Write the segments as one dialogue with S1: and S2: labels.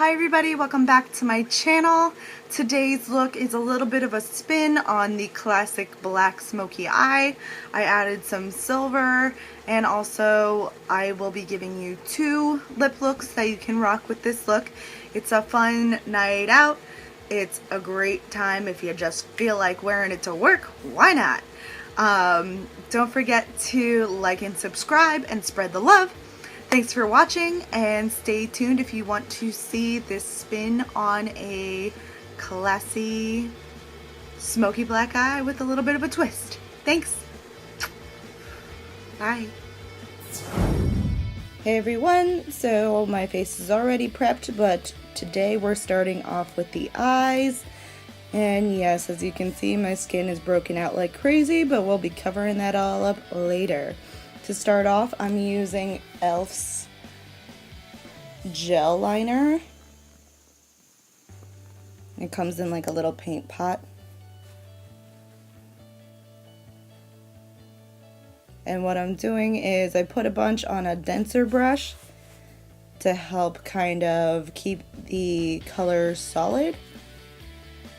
S1: Hi everybody, welcome back to my channel. Today's look is a little bit of a spin on the classic black smoky eye. I added some silver, and also I will be giving you two lip looks that you can rock with this look. It's a fun night out. It's a great time if you just feel like wearing it to work. Why not? Don't forget to like and subscribe and spread the love. Thanks for watching, and stay tuned if you want to see this spin on a classy smoky black eye with a little bit of a twist. Thanks. Bye. Hey everyone, so my face is already prepped, but today we're starting off with the eyes. And yes, as you can see, my skin is broken out like crazy, but we'll be covering that all up later. To start off, I'm using e.l.f.'s gel liner. It comes in like a little paint pot. And what I'm doing is I put a bunch on a denser brush to help kind of keep the color solid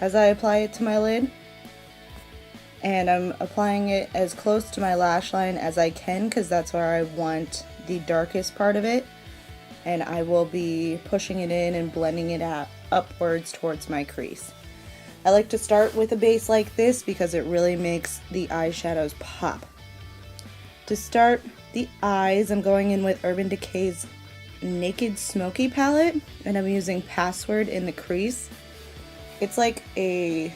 S1: as I apply it to my lid. And I'm applying it as close to my lash line as I can because that's where I want the darkest part of it. And I will be pushing it in and blending it out upwards towards my crease. I like to start with a base like this because it really makes the eyeshadows pop. To start the eyes, I'm going in with Urban Decay's Naked Smoky palette, and I'm using Password in the crease. It's like a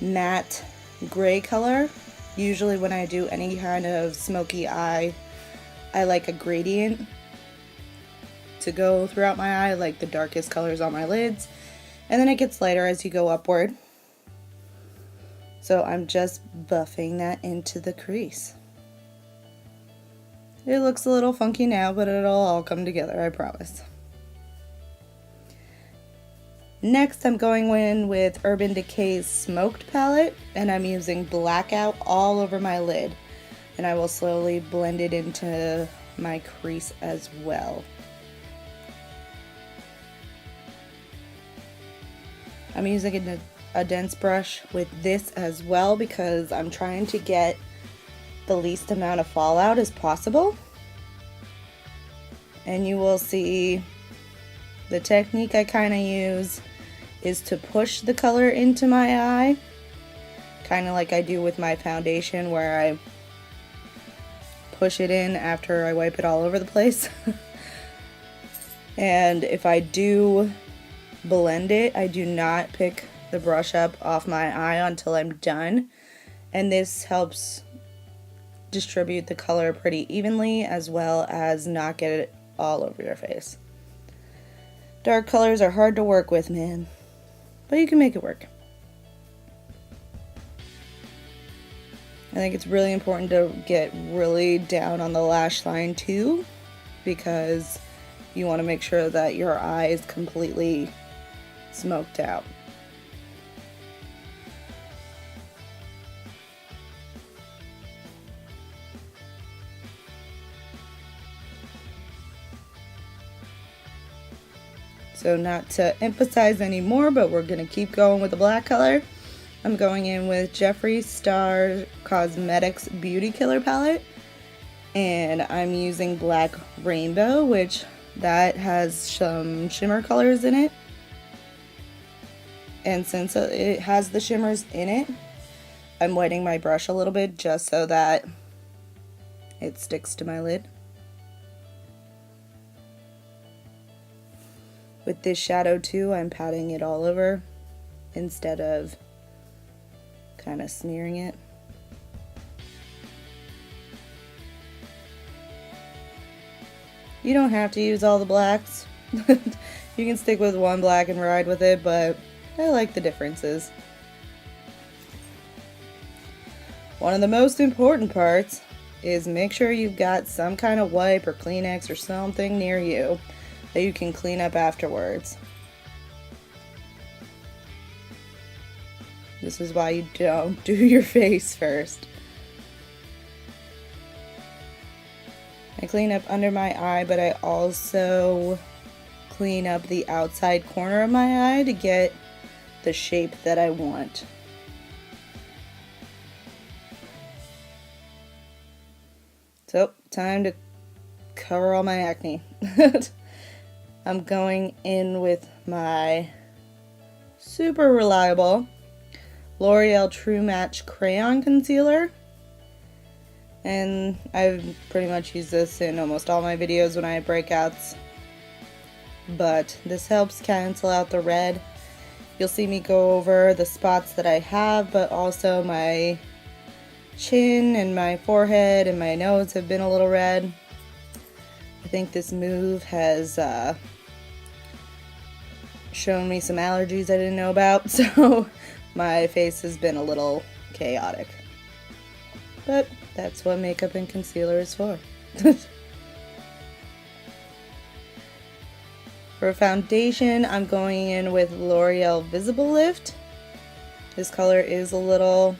S1: matte gray color. Usually when I do any kind of smoky eye, I like a gradient to go throughout my eye, like the darkest colors on my lids, and then it gets lighter as you go upward. So I'm just buffing that into the crease. It looks a little funky now, but it'll all come together, I promise. Next, I'm going in with Urban Decay's Smoked palette, and I'm using Blackout all over my lid. And I will slowly blend it into my crease as well. I'm using a dense brush with this as well because I'm trying to get the least amount of fallout as possible. And you will see the technique I kind of use is to push the color into my eye, kind of like I do with my foundation where I push it in after I wipe it all over the place. And if I do blend it, I do not pick the brush up off my eye until I'm done, and this helps distribute the color pretty evenly as well as not get it all over your face. Dark colors are hard to work with, man, but you can make it work. I think it's really important to get really down on the lash line too, because you want to make sure that your eye is completely smoked out. So not to emphasize anymore, but we're going to keep going with the black color. I'm going in with Jeffree Star Cosmetics Beauty Killer palette, and I'm using Black Rainbow, which that has some shimmer colors in it. And since it has the shimmers in it, I'm wetting my brush a little bit just so that it sticks to my lid. With this shadow too, I'm patting it all over instead of kind of smearing it. You don't have to use all the blacks. You can stick with one black and ride with it, but I like the differences. One of the most important parts is make sure you've got some kind of wipe or Kleenex or something near you that you can clean up afterwards. This is why you don't do your face first. I clean up under my eye, but I also clean up the outside corner of my eye to get the shape that I want. So, time to cover all my acne. I'm going in with my super reliable L'Oreal True Match Crayon Concealer. And I've pretty much used this in almost all my videos when I have breakouts. But this helps cancel out the red. You'll see me go over the spots that I have, but also my chin and my forehead and my nose have been a little red. I think this move has shown me some allergies I didn't know about, so my face has been a little chaotic. But that's what makeup and concealer is for. For foundation, I'm going in with L'Oreal Visible Lift. This color is a little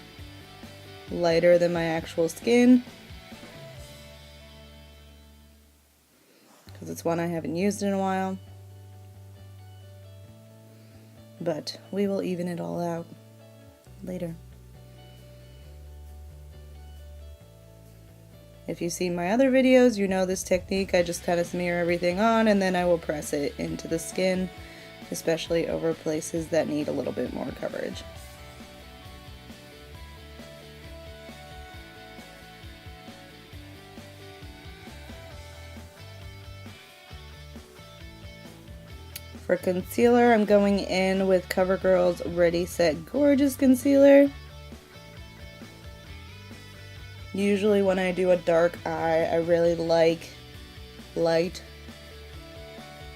S1: lighter than my actual skin, because it's one I haven't used in a while. But we will even it all out later. If you've seen my other videos, you know this technique. I just kind of smear everything on and then I will press it into the skin, especially over places that need a little bit more coverage. For concealer, I'm going in with CoverGirl's Ready Set Gorgeous Concealer. Usually when I do a dark eye, I really like light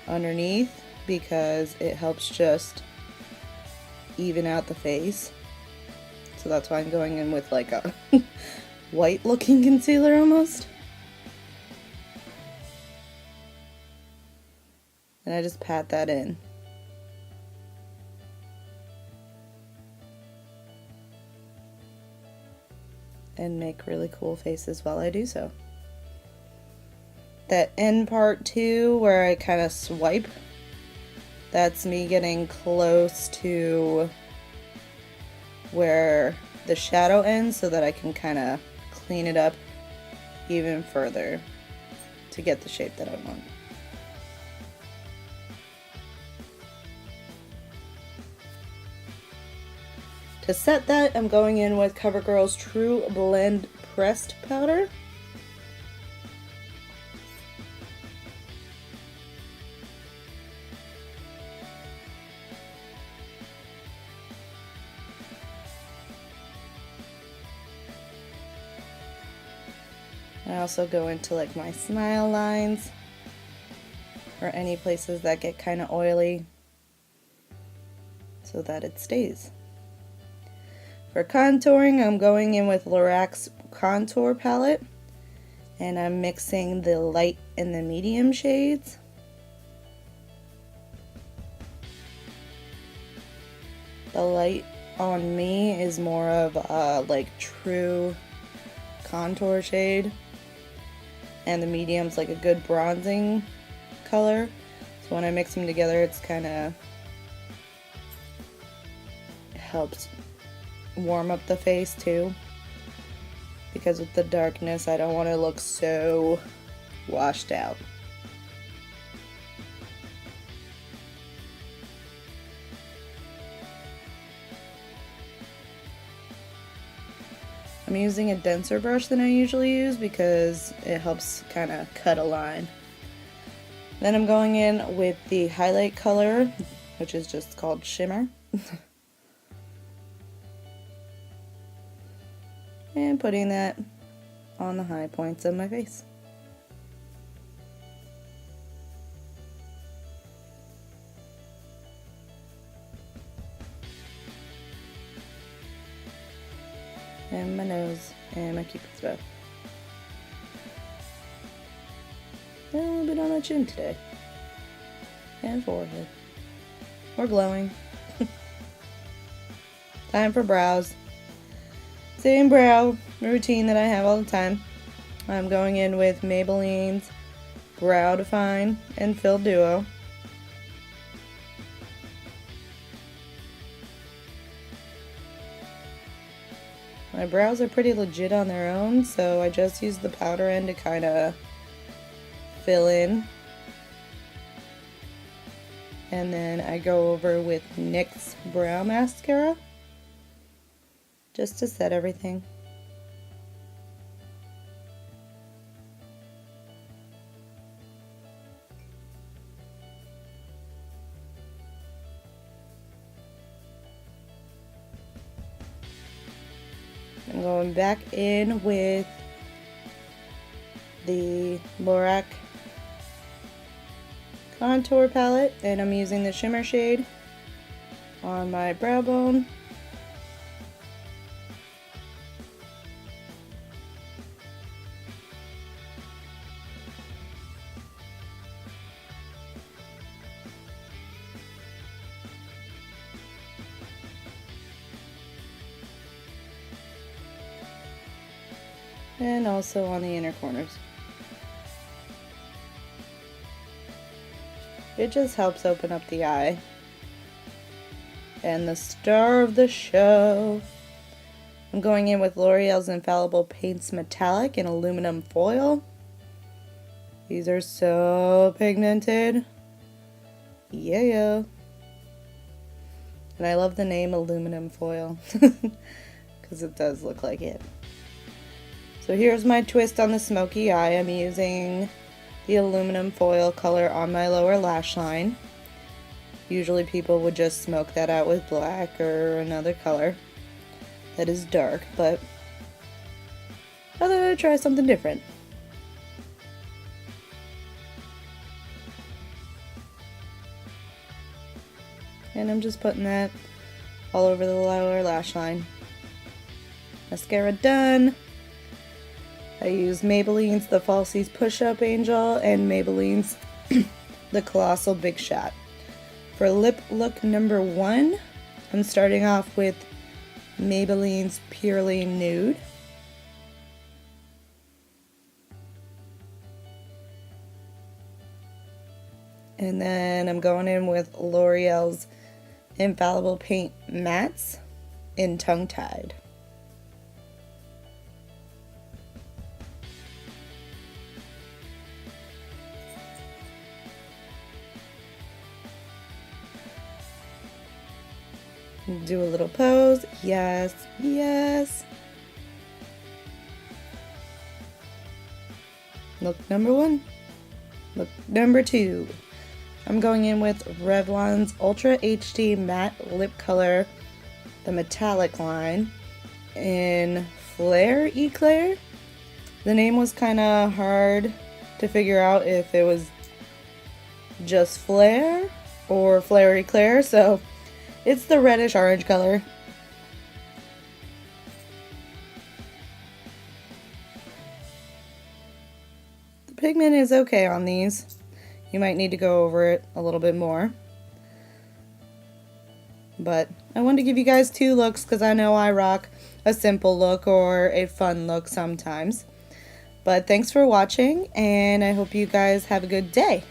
S1: underneath because it helps just even out the face. So that's why I'm going in with like a white looking concealer almost. And I just pat that in. And make really cool faces while I do so. That end part too, where I kind of swipe, that's me getting close to where the shadow ends so that I can kind of clean it up even further to get the shape that I want. To set that, I'm going in with CoverGirl's TRUblend Pressed Powder. I also go into like my smile lines or any places that get kind of oily so that it stays. For contouring, I'm going in with Lorac's contour palette, and I'm mixing the light and the medium shades. The light on me is more of a like true contour shade, and the medium's like a good bronzing color. So when I mix them together, it's kind of helps warm up the face too, because with the darkness I don't want to look so washed out. I'm using a denser brush than I usually use because it helps kind of cut a line. Then I'm going in with the highlight color, which is just called Shimmer. And putting that on the high points of my face. And my nose and my cupid's bow. And a little bit on my chin today. And forehead. We're glowing. Time for brows. Same brow routine that I have all the time. I'm going in with Maybelline's Brow Define and Fill Duo. My brows are pretty legit on their own, so I just use the powder end to kind of fill in. And then I go over with NYX Brow Mascara just to set everything. I'm going back in with the Lorac contour palette, and I'm using the Shimmer shade on my brow bone. And also on the inner corners. It just helps open up the eye. And the star of the show, I'm going in with L'Oreal's Infallible Paints Metallic in aluminum foil. These are so pigmented. Yeah. And I love the name aluminum foil because it does look like it. So here's my twist on the smoky eye. I'm using the aluminum foil color on my lower lash line. Usually people would just smoke that out with black or another color that is dark, but I thought I'd try something different. And I'm just putting that all over the lower lash line. Mascara done. I use Maybelline's the Falsies Push-Up Angel and Maybelline's the Colossal Big Shot. For lip look number 1, I'm starting off with Maybelline's Purely Nude. And then I'm going in with L'Oreal's Infallible Paint Mattes in Tongue Tied. Do a little pose. Yes. Look number 1. Look number 2. I'm going in with Revlon's Ultra HD Matte Lip Color, the metallic line, in Flare Eclair. The name was kind of hard to figure out if it was just Flare or Flare Eclair, so it's the reddish orange color. The pigment is okay on these. You might need to go over it a little bit more. But I wanted to give you guys 2 looks because I know I rock a simple look or a fun look sometimes. But thanks for watching, and I hope you guys have a good day.